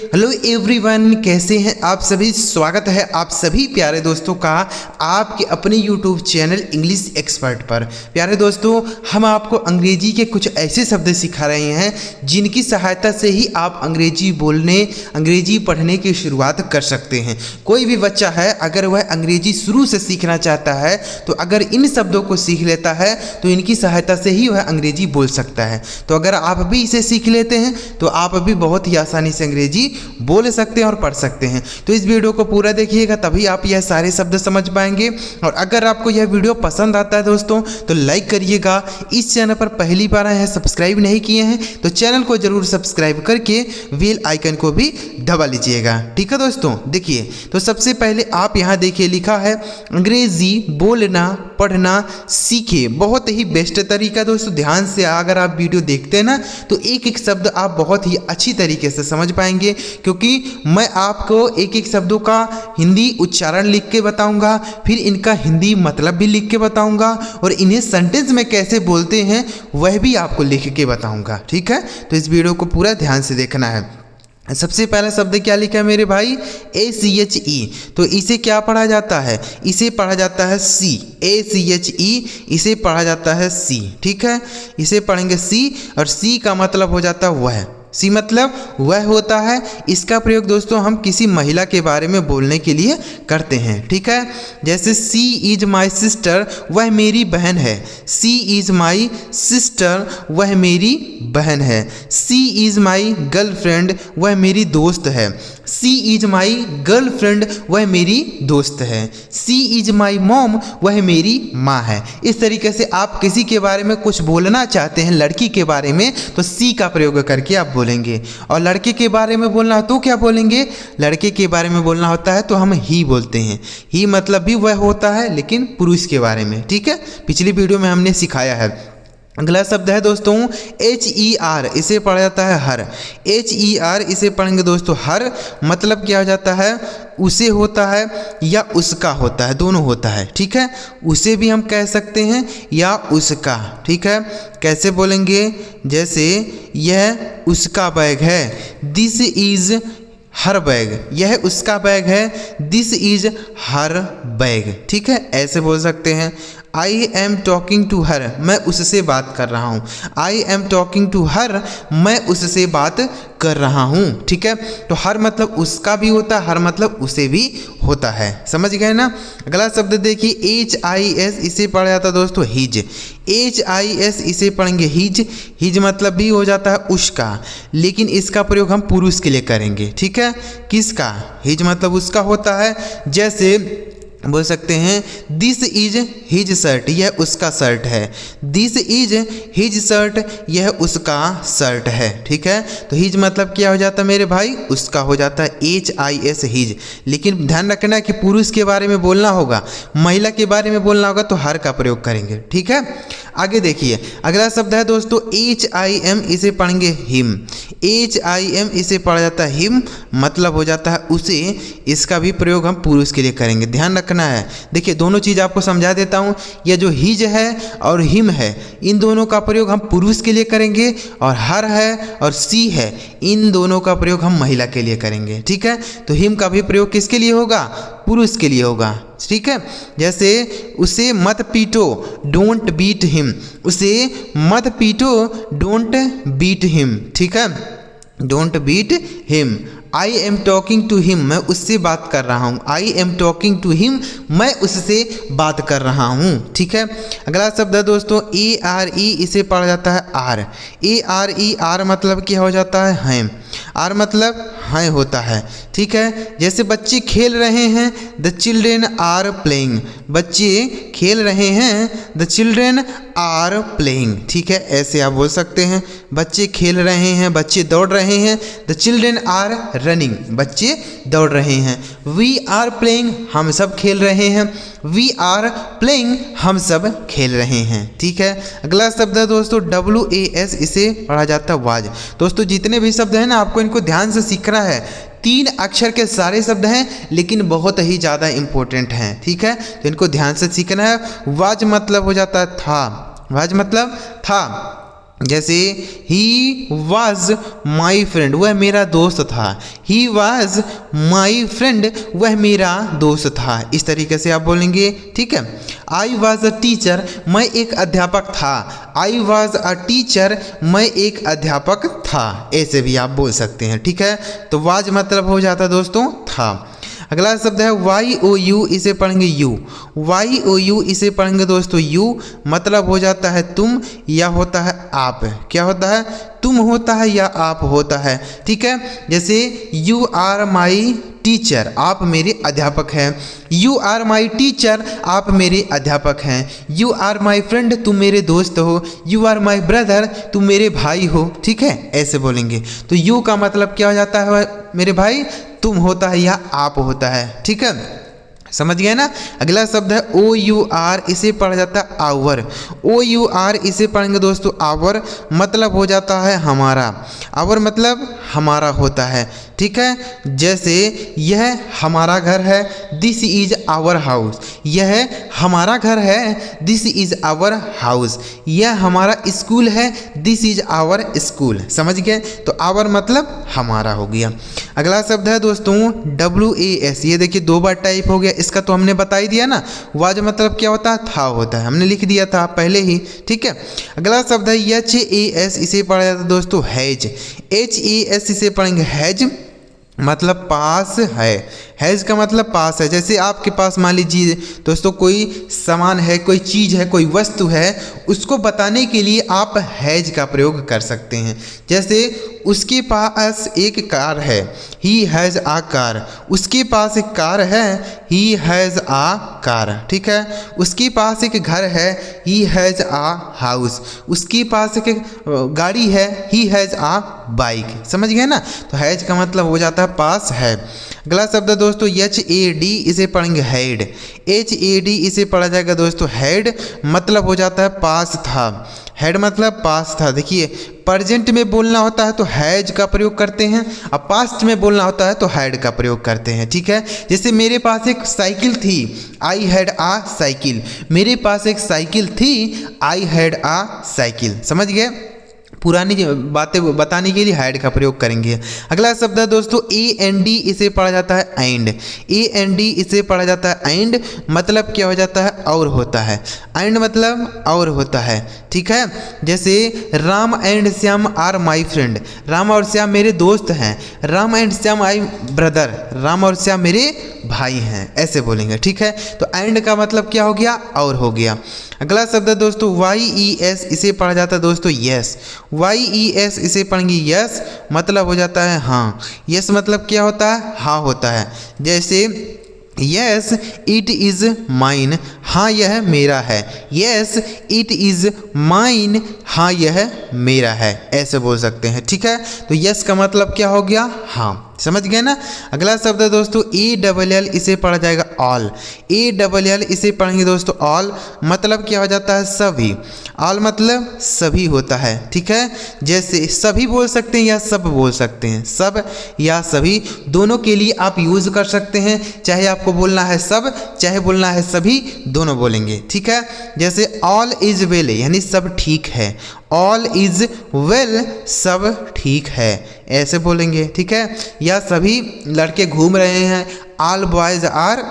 Hello everyone, कैसे हैं आप सभी। स्वागत है आप सभी प्यारे दोस्तों का आपके अपने यूट्यूब चैनल इंग्लिश एक्सपर्ट पर। प्यारे दोस्तों, हम आपको अंग्रेजी के कुछ ऐसे शब्द सिखा रहे हैं जिनकी सहायता से ही आप अंग्रेजी बोलने, अंग्रेजी पढ़ने की शुरुआत कर सकते हैं। कोई भी बच्चा है, अगर वह अंग्रेजी शुरू से सीखना चाहता है तो अगर इन शब्दों को सीख लेता है तो इनकी सहायता से ही वह अंग्रेजी बोल सकता है। तो अगर आप भी इसे सीख लेते हैं तो आप भी बहुत ही आसानी से अंग्रेजी बोल सकते हैं और पढ़ सकते हैं। तो इस वीडियो को पूरा देखिएगा, तभी आप यह सारे शब्द समझ पाएंगे। और अगर आपको यह वीडियो पसंद आता है दोस्तों तो लाइक करिएगा। इस चैनल पर पहली बार आए हैं, सब्सक्राइब नहीं किए हैं तो चैनल को जरूर सब्सक्राइब करके बेल आइकन को भी दबा लीजिएगा। ठीक है दोस्तों, देखिए तो सबसे पहले आप यहाँ देखिए लिखा है अंग्रेजी बोलना पढ़ना सीखे। बहुत ही बेस्ट तरीका दोस्तों, ध्यान से अगर आप वीडियो देखते हैं ना तो एक एक शब्द आप बहुत ही अच्छी तरीके से समझ पाएंगे, क्योंकि मैं आपको एक एक शब्दों का हिंदी उच्चारण लिख के बताऊंगा, फिर इनका हिंदी मतलब भी लिख के बताऊंगा और इन्हें सेंटेंस में कैसे बोलते हैं वह भी आपको लिख के बताऊंगा। ठीक है, तो इस वीडियो को पूरा ध्यान से देखना है। सबसे पहला शब्द क्या लिखा है मेरे भाई, ACHE। तो इसे क्या पढ़ा जाता है, इसे पढ़ा जाता है सी। ACHE इसे पढ़ा जाता है सी। ठीक है, इसे पढ़ेंगे सी और सी का मतलब हो जाता है वह। सी मतलब वह होता है। इसका प्रयोग दोस्तों हम किसी महिला के बारे में बोलने के लिए करते हैं। ठीक है, जैसे सी इज माई सिस्टर, वह मेरी बहन है। सी इज माई सिस्टर, वह मेरी बहन है। सी इज माई गर्लफ्रेंड, वह मेरी दोस्त है। सी इज माई गर्लफ्रेंड, वह मेरी दोस्त है। सी इज माई मॉम, वह मेरी माँ है। इस तरीके से आप किसी के बारे में कुछ बोलना चाहते हैं, लड़की के बारे में, तो सी का प्रयोग करके आप बोलेंगे। और लड़के के बारे में बोलना हो तो क्या बोलेंगे, लड़के के बारे में बोलना होता है तो हम ही बोलते हैं। ही मतलब भी वह होता है लेकिन पुरुष के बारे में। ठीक है, पिछली वीडियो में हमने सिखाया है। अगला शब्द है दोस्तों HER, इसे पढ़ा जाता है हर। HER इसे पढ़ेंगे दोस्तों हर मतलब क्या हो जाता है, उसे होता है या उसका होता है, दोनों होता है। ठीक है, उसे भी हम कह सकते हैं या उसका। ठीक है, कैसे बोलेंगे, जैसे यह उसका बैग है, दिस इज हर बैग। यह उसका बैग है, दिस इज हर बैग। ठीक है, ऐसे बोल सकते हैं। I am talking to her, मैं उससे बात कर रहा हूँ। I am talking to her, मैं उससे बात कर रहा हूँ। ठीक है, तो हर मतलब उसका भी होता है, हर मतलब उसे भी होता है। समझ गए ना। अगला शब्द देखिए HIS, इसे पढ़ा जाता है दोस्तों हिज। HIS इसे पढ़ेंगे हिज। हिज मतलब भी हो जाता है उसका, लेकिन इसका प्रयोग हम पुरुष के लिए करेंगे। ठीक है, किसका, हिज मतलब उसका होता है। जैसे बोल सकते हैं दिस इज हिज शर्ट, यह उसका शर्ट है। दिस इज हिज शर्ट, यह उसका शर्ट है। ठीक है, तो हिज मतलब क्या हो जाता है मेरे भाई, उसका हो जाता है HIS हिज। लेकिन ध्यान रखना कि पुरुष के बारे में बोलना होगा, महिला के बारे में बोलना होगा तो हर का प्रयोग करेंगे। ठीक है, आगे देखिए अगला शब्द है दोस्तों HIM, इसे पढ़ेंगे हिम। HIM इसे पढ़ा जाता है हिम मतलब हो जाता है उसे। इसका भी प्रयोग हम पुरुष के लिए करेंगे, ध्यान रखना है। देखिए दोनों चीज़ आपको समझा देता हूँ। यह जो हिज है और हिम है, इन दोनों का प्रयोग हम पुरुष के लिए करेंगे, और हर है और सी है, इन दोनों का प्रयोग हम महिला के लिए करेंगे। ठीक है, तो हिम का भी प्रयोग किसके लिए होगा, पुरुष के लिए होगा। ठीक है, जैसे उसे मत पीटो, डोंट बीट हिम। उसे मत पीटो, डोंट बीट हिम। ठीक है, don't beat him. I am talking to him, मैं उससे बात कर रहा हूँ। I am talking to him, मैं उससे बात कर रहा हूँ। ठीक है, अगला शब्द है दोस्तों ARE, इसे पढ़ा जाता है आर। ARE, आर मतलब क्या हो जाता है, हैं। आर मतलब हैं होता है। ठीक है, जैसे बच्चे खेल रहे हैं, द चिल्ड्रेन आर प्लेइंग। बच्चे खेल रहे हैं, द चिल्ड्रेन आर प्लेइंग। ठीक है, ऐसे आप बोल सकते हैं। बच्चे खेल रहे हैं, बच्चे दौड़ रहे हैं, द चिल्ड्रेन आर रनिंग। बच्चे दौड़ रहे हैं। वी आर प्लेइंग, हम सब खेल रहे हैं। वी आर प्लेइंग, हम सब खेल रहे हैं। ठीक है, अगला शब्द है दोस्तों WAS, इसे पढ़ा जाता है वाज। दोस्तों जितने भी शब्द हैं ना आपको इनको ध्यान से सीखना है। 3 अक्षर के सारे शब्द हैं लेकिन बहुत ही ज़्यादा इंपॉर्टेंट हैं। ठीक है, तो इनको ध्यान से सीखना है। वाज मतलब हो जाता है था। वाज मतलब था। जैसे ही वॉज माई फ्रेंड, वह मेरा दोस्त था। ही वॉज माई फ्रेंड, वह मेरा दोस्त था। इस तरीके से आप बोलेंगे, ठीक है। आई वॉज अ टीचर, मैं एक अध्यापक था। आई वॉज अ टीचर, मैं एक अध्यापक था। ऐसे भी आप बोल सकते हैं, ठीक है। तो वाज मतलब हो जाता है दोस्तों था। अगला शब्द है वाई ओ यू, इसे पढ़ेंगे यू। वाई ओ यू, इसे पढ़ेंगे दोस्तों यू, मतलब हो जाता है तुम या होता है आप। क्या होता है? तुम होता है या आप होता है, ठीक है। जैसे यू आर माई टीचर, आप मेरे अध्यापक हैं। यू आर माई टीचर, आप मेरे अध्यापक हैं। यू आर माई फ्रेंड, तुम मेरे दोस्त हो। यू आर माई ब्रदर, तुम मेरे भाई हो, ठीक है। ऐसे बोलेंगे। तो यू का मतलब क्या हो जाता है मेरे भाई? तुम होता है या आप होता है, ठीक है। समझ गए ना। अगला शब्द है ओ यू आर, इसे पढ़ा जाता है आवर। ओ यू आर, इसे पढ़ेंगे दोस्तों आवर, मतलब हो जाता है हमारा। आवर मतलब हमारा होता है, ठीक है। जैसे यह हमारा घर है, दिस इज आवर हाउस। यह हमारा घर है, दिस इज आवर हाउस। यह हमारा स्कूल है, दिस इज आवर स्कूल। समझ गए। तो आवर मतलब हमारा हो गया। अगला शब्द है दोस्तों WAS, ये देखिए 2 बार टाइप हो गया। इसका तो हमने बता ही दिया ना, वाज मतलब क्या होता है? था होता है, हमने लिख दिया था पहले ही, ठीक है। अगला शब्द है HAS, इसे पढ़ा जाता है दोस्तों हैज। HAS, इसे पढ़ेंगे हैज, मतलब पास है। हैज़ का मतलब पास है। जैसे आपके पास मान लीजिए दोस्तों कोई सामान है, कोई चीज़ है, कोई वस्तु है, उसको बताने के लिए आप हैज़ का प्रयोग कर सकते हैं। जैसे उसके पास एक कार है, ही हैज़ आ कार। उसके पास एक कार है, ही हैज़ आ कार, ठीक है। उसके पास एक घर है, ही हैज़ आ हाउस। उसके पास एक गाड़ी है, ही हैज़ आ बाइक। समझ गए ना। तो हैज़ का मतलब हो जाता है पास है। अगला शब्द है दोस्तों HAD, इसे पढ़ेंगे हेड। HAD, इसे पढ़ा जाएगा दोस्तों हेड, मतलब हो जाता है पास था। हेड मतलब पास था। देखिए प्रेजेंट में बोलना होता है तो हैज का प्रयोग करते हैं, अब पास्ट में बोलना होता है तो हैड का प्रयोग करते हैं, ठीक है। जैसे मेरे पास एक साइकिल थी, आई हैड आ साइकिल। मेरे पास एक साइकिल थी, आई हैड आ साइकिल। समझ गए। पुरानी बातें बताने के लिए हैड का प्रयोग करेंगे। अगला शब्द है दोस्तों AND, इसे पढ़ा जाता है एंड। AND, इसे पढ़ा जाता है एंड, मतलब क्या हो जाता है? और होता है। एंड मतलब और होता है, ठीक है। जैसे Ram and Shyam are my friend, Ram और श्याम मेरे दोस्त हैं। Ram and Shyam I brother, Ram और श्याम मेरे भाई हैं। ऐसे बोलेंगे, ठीक है। तो एंड का मतलब क्या हो गया? और हो गया। अगला शब्द है दोस्तों YES, इसे पढ़ा जाता है दोस्तों यस। YES, इसे पढ़ेंगे यस, मतलब हो जाता है हाँ। यस मतलब क्या होता है? हाँ होता है। जैसे यस इट इज़ माइन, हाँ यह मेरा है। यस इट इज़ माइन, हाँ यह मेरा है। ऐसे बोल सकते हैं, ठीक है। तो यस का मतलब क्या हो गया? हाँ। समझ गए ना। अगला शब्द है दोस्तों ALL, इसे पढ़ा जाएगा ऑल। ALL, इसे पढ़ेंगे दोस्तों ऑल, मतलब क्या हो जाता है? सभी। ऑल मतलब सभी होता है, ठीक है। जैसे सभी बोल सकते हैं या सब बोल सकते हैं, सब या सभी दोनों के लिए आप यूज़ कर सकते हैं। चाहे आपको बोलना है सब, चाहे बोलना है सभी, दोनों बोलेंगे, ठीक है। जैसे ऑल इज़ वेल, यानी सब ठीक है। ऑल इज़ वेल, सब ठीक है, ऐसे बोलेंगे, ठीक है। या सभी लड़के घूम रहे हैं, ऑल बॉयज़ आर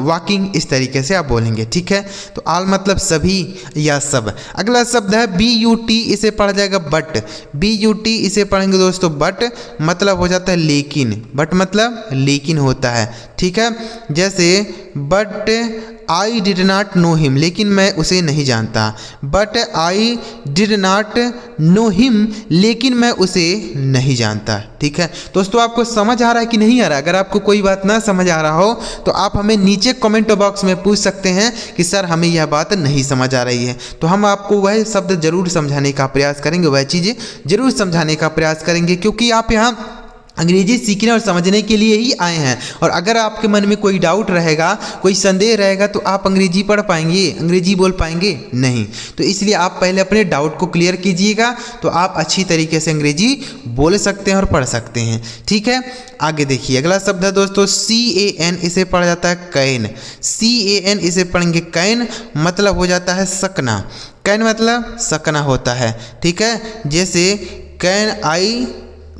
वॉकिंग, इस तरीके से आप बोलेंगे, ठीक है। तो ऑल मतलब सभी या सब। अगला शब्द है BUT, इसे पढ़ा जाएगा बट। BUT, इसे पढ़ेंगे दोस्तों बट, मतलब हो जाता है लेकिन। बट मतलब लेकिन होता है, ठीक है। जैसे but I did not know him, लेकिन मैं उसे नहीं जानता। But I did not know him, लेकिन मैं उसे नहीं जानता, ठीक है। दोस्तों आपको समझ आ रहा है कि नहीं आ रहा? अगर आपको कोई बात ना समझ आ रहा हो तो आप हमें नीचे कमेंट बॉक्स में पूछ सकते हैं कि सर हमें यह बात नहीं समझ आ रही है। तो हम आपको वह शब्द जरूर समझाने का प्रयास करेंगे, वह चीज़ें जरूर समझाने का प्रयास करेंगे, क्योंकि आप यहाँ अंग्रेजी सीखने और समझने के लिए ही आए हैं। और अगर आपके मन में कोई डाउट रहेगा, कोई संदेह रहेगा, तो आप अंग्रेजी पढ़ पाएंगे, अंग्रेजी बोल पाएंगे नहीं। तो इसलिए आप पहले अपने डाउट को क्लियर कीजिएगा, तो आप अच्छी तरीके से अंग्रेजी बोल सकते हैं और पढ़ सकते हैं, ठीक है। आगे देखिए अगला शब्द है दोस्तों CAN, इसे पढ़ा जाता है कैन। CAN, इसे पढ़ेंगे कैन, मतलब हो जाता है सकना। कैन मतलब सकना होता है, ठीक है। जैसे कैन आई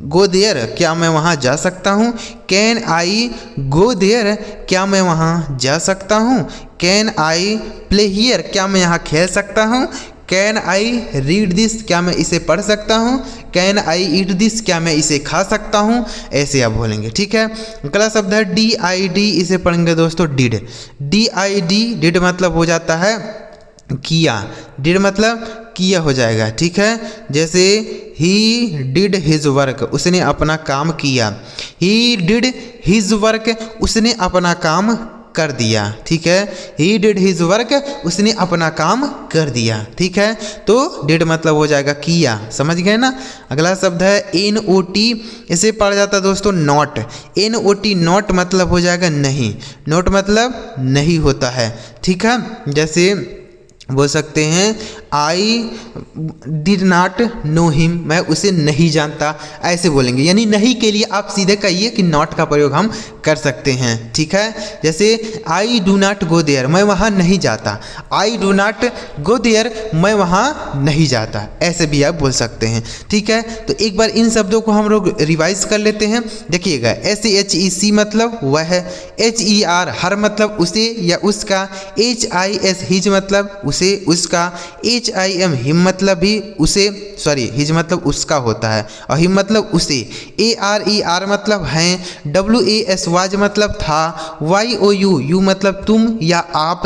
गो देयर, क्या मैं वहाँ जा सकता हूँ। कैन आई गो देयर, क्या मैं वहाँ जा सकता हूँ। कैन आई प्ले हियर, क्या मैं यहाँ खेल सकता हूँ। कैन आई रीड दिस, क्या मैं इसे पढ़ सकता हूँ। कैन आई ईट दिस, क्या मैं इसे खा सकता हूँ। ऐसे आप बोलेंगे, ठीक है। अगला शब्द है डी आई डी, इसे पढ़ेंगे दोस्तों did. D I D, did मतलब हो जाता है किया। डिड मतलब किया हो जाएगा, ठीक है। जैसे ही डिड हिज वर्क, उसने अपना काम किया। ही डिड हिज वर्क, उसने अपना काम कर दिया, ठीक है। ही डिड हिज वर्क, उसने अपना काम कर दिया, ठीक है। तो डिड मतलब हो जाएगा किया, समझ गए ना। अगला शब्द है एन ओ टी, इसे पढ़ा जाता है दोस्तों not. N O T not मतलब हो जाएगा नहीं। नॉट मतलब नहीं होता है, ठीक है। जैसे बोल सकते हैं I did not know him, मैं उसे नहीं जानता, ऐसे बोलेंगे। यानी नहीं के लिए आप सीधे कहिए कि नॉट का प्रयोग हम कर सकते हैं, ठीक है। जैसे I do not go there, मैं वहाँ नहीं जाता। I do not go there, मैं वहाँ नहीं जाता, ऐसे भी आप बोल सकते हैं, ठीक है। तो एक बार इन शब्दों को हम लोग रिवाइज कर लेते हैं। देखिएगा SHEC मतलब वह, HER हर मतलब उसे या उसका, HIS हिज मतलब उसे उसका, HIM हिम मतलब भी उसे, सॉरी हिज मतलब उसका होता है और हिम मतलब उसे। ARER मतलब हैं। WAS वाज मतलब था। YOU यू मतलब तुम या आप।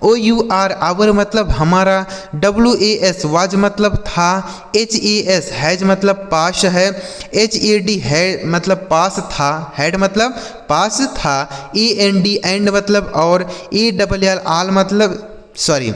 OUR आवर मतलब हमारा। WAS वाज मतलब था। HAS हैज मतलब पास है। HAD है मतलब पास था, हैड मतलब पास था। AND एंड मतलब और। ARR आल मतलब, सॉरी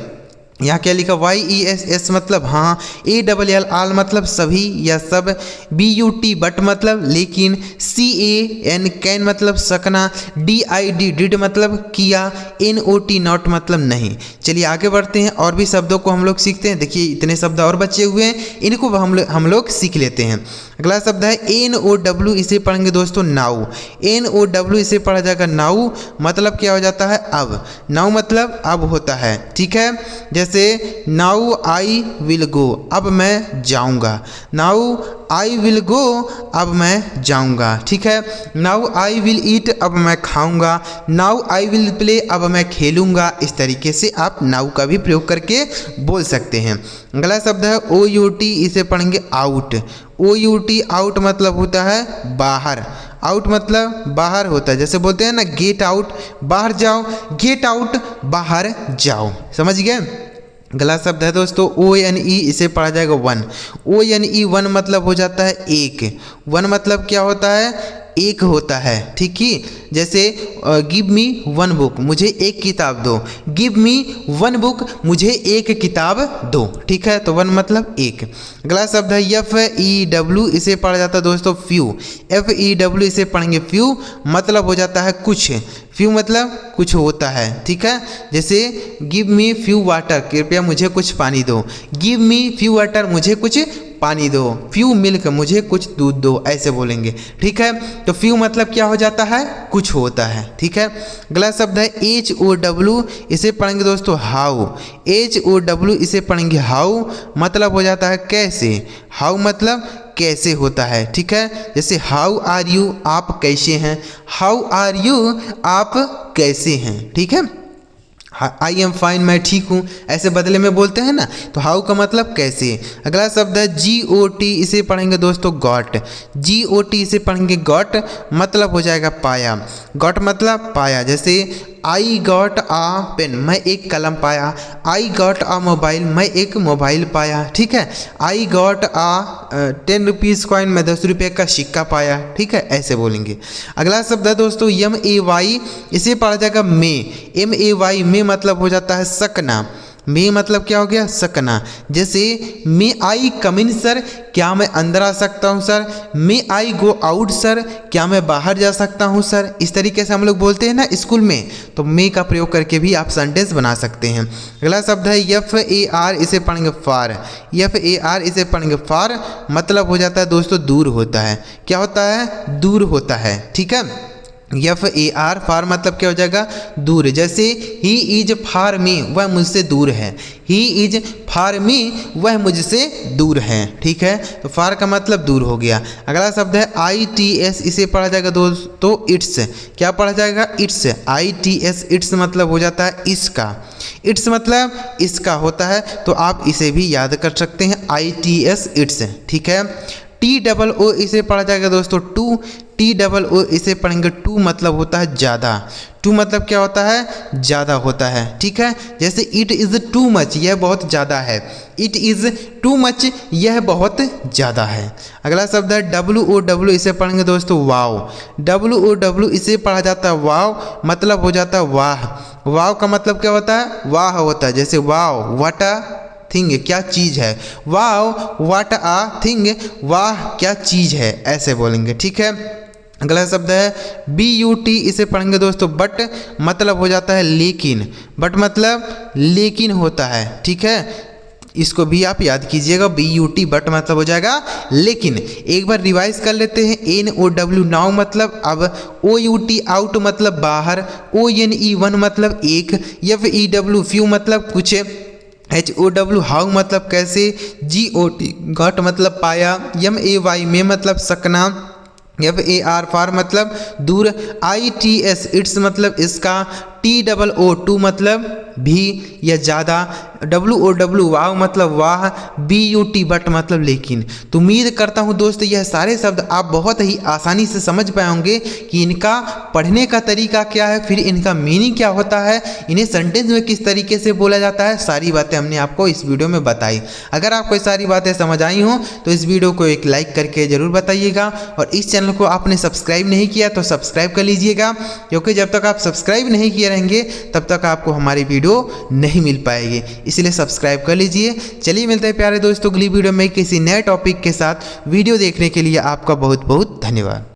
यहाँ क्या लिखा, YESS मतलब हाँ। ARR आल मतलब सभी या सब। BUT बट मतलब लेकिन। CAN कैन मतलब सकना। DID डिड मतलब किया। NOT नॉट मतलब नहीं। चलिए आगे बढ़ते हैं और भी शब्दों को हम लोग सीखते हैं। देखिए इतने शब्द और बचे हुए हैं, इनको हम लोग सीख लेते हैं। अगला शब्द है NOW, इसे पढ़ेंगे दोस्तों नाउ। NOW इसे पढ़ा जाएगा नाउ, मतलब क्या हो जाता है अब। नाउ मतलब अब होता है, ठीक है। जैसे नाउ आई विल गो, अब मैं जाऊंगा। नाउ आई विल गो, अब मैं जाऊंगा, ठीक है। नाउ आई विल ईट, अब मैं खाऊंगा। नाउ आई विल प्ले, अब मैं खेलूंगा। इस तरीके से आप नाउ का भी प्रयोग करके बोल सकते हैं। अगला शब्द है OUT, इसे पढ़ेंगे आउट। OUT आउट मतलब होता है बाहर। आउट मतलब बाहर होता है, जैसे बोलते हैं ना गेट आउट, बाहर जाओ। गेट आउट बाहर जाओ, समझ गए। अगला शब्द है दोस्तों ONE, इसे पढ़ा जाएगा वन। ONE वन मतलब हो जाता है एक। वन मतलब क्या होता है, एक होता है, ठीक ही। जैसे गिव मी वन बुक, मुझे एक किताब दो। गिव मी वन बुक, मुझे एक किताब दो, ठीक है। तो वन मतलब एक। अगला शब्द है FEW, इसे पढ़ा जाता है दोस्तों फ्यू। FEW इसे पढ़ेंगे फ्यू, मतलब हो जाता है कुछ। फ्यू मतलब कुछ होता है, ठीक है। जैसे गिव मी फ्यू वाटर, कृपया मुझे कुछ पानी दो। गिव मी फ्यू वाटर, मुझे कुछ पानी दो। फ्यू मिल्क, मुझे कुछ दूध दो, ऐसे बोलेंगे, ठीक है। तो फ्यू मतलब क्या हो जाता है, कुछ होता है, ठीक है। अगला शब्द है HOW, इसे पढ़ेंगे दोस्तों हाउ। HOW इसे पढ़ेंगे हाउ, मतलब हो जाता है कैसे। हाउ मतलब कैसे होता है, ठीक है। जैसे हाउ आर यू, आप कैसे हैं। हाउ आर यू, आप कैसे हैं, ठीक है। आई एम फाइन, मैं ठीक हूँ, ऐसे बदले में बोलते हैं ना, तो हाउ का मतलब कैसे। अगला शब्द है GOT, इसे पढ़ेंगे दोस्तों गॉट। GOT इसे पढ़ेंगे गॉट, मतलब हो जाएगा पाया। गॉट मतलब पाया। जैसे आई गॉट आ पेन, मैं एक कलम पाया। आई गॉट आ मोबाइल, मैं एक मोबाइल पाया, ठीक है। I got a 10 rupees coin, मैं 10 रुपये का सिक्का पाया, ठीक है, ऐसे बोलेंगे। अगला शब्द है दोस्तों MAY, इसे पढ़ा जाएगा मे। MAY मे मतलब हो जाता है सकना। मे मतलब क्या हो गया, सकना। जैसे मे आई कम इन सर, क्या मैं अंदर आ सकता हूँ सर। मे आई गो आउट सर, क्या मैं बाहर जा सकता हूँ सर। इस तरीके से हम लोग बोलते हैं ना स्कूल में, तो मे का प्रयोग करके भी आप सेंटेंस बना सकते हैं। अगला शब्द है FAR, इसे पढ़ेंगे फार। FAR इसे पढ़ेंगे फार, मतलब हो जाता है दोस्तों दूर होता है। क्या होता है, दूर होता है, ठीक है। FAR फार मतलब क्या हो जाएगा, दूर। जैसे ही इज फार मी, वह मुझसे दूर है। ही इज फार मी, वह मुझसे दूर है। ठीक है, तो फार का मतलब दूर हो गया। अगला शब्द है ITS, इसे पढ़ा जाएगा दोस्तों इट्स। क्या पढ़ा जाएगा, इट्स। ITS इट्स मतलब हो जाता है इसका। इट्स मतलब इसका होता है, तो आप इसे भी याद कर सकते हैं, ITS इट्स। ठीक है, TOO इसे पढ़ा जाएगा दोस्तों टू। TOO इसे पढ़ेंगे टू मतलब होता है ज़्यादा। टू मतलब क्या होता है, ज़्यादा होता है। ठीक है, जैसे इट इज़ टू मच, यह बहुत ज़्यादा है। इट इज़ टू मच, यह बहुत ज़्यादा है। अगला शब्द है WOW, इसे पढ़ेंगे दोस्तों वाव। WOW इसे पढ़ा जाता है वाव, मतलब हो जाता है वाह। वाव का मतलब क्या होता है, वाह होता है। जैसे वाव व्हाट अ थिंग, क्या चीज़ है। वाव व्हाट अ थिंग, वाह क्या चीज़ है, ऐसे बोलेंगे। ठीक है, अगला शब्द है BUT, इसे पढ़ेंगे दोस्तों बट, मतलब हो जाता है लेकिन। बट मतलब लेकिन होता है। ठीक है, इसको भी आप याद कीजिएगा, BUT बट मतलब हो जाएगा लेकिन। एक बार रिवाइज कर लेते हैं। NOW नाउ मतलब अब, OUT आउट मतलब बाहर, ONE वन मतलब एक, FEW फ्यू मतलब कुछ, HOW हाउ मतलब कैसे, GOT घट मतलब पाया, MAY में मतलब सकना, FAR फार मतलब दूर, ITS इट्स मतलब इसका, TOO मतलब भी या ज़्यादा, WOW वाव मतलब वाह, BUT बट मतलब लेकिन। तो उम्मीद करता हूँ दोस्तों यह सारे शब्द आप बहुत ही आसानी से समझ पाए होंगे कि इनका पढ़ने का तरीका क्या है, फिर इनका मीनिंग क्या होता है, इन्हें सेंटेंस में किस तरीके से बोला जाता है। सारी बातें हमने आपको इस वीडियो में बताई। अगर आपको ये सारी बातें समझ आई हों तो इस वीडियो को एक लाइक करके ज़रूर बताइएगा, और इस चैनल को आपने सब्सक्राइब नहीं किया तो सब्सक्राइब कर लीजिएगा, क्योंकि जब तक आप सब्सक्राइब नहीं किए रहेंगे तब तक आपको हमारी वीडियो नहीं मिल पाएगी, इसलिए सब्सक्राइब कर लीजिए। चलिए मिलते हैं प्यारे दोस्तों अगली वीडियो में किसी नए टॉपिक के साथ। वीडियो देखने के लिए आपका बहुत बहुत धन्यवाद।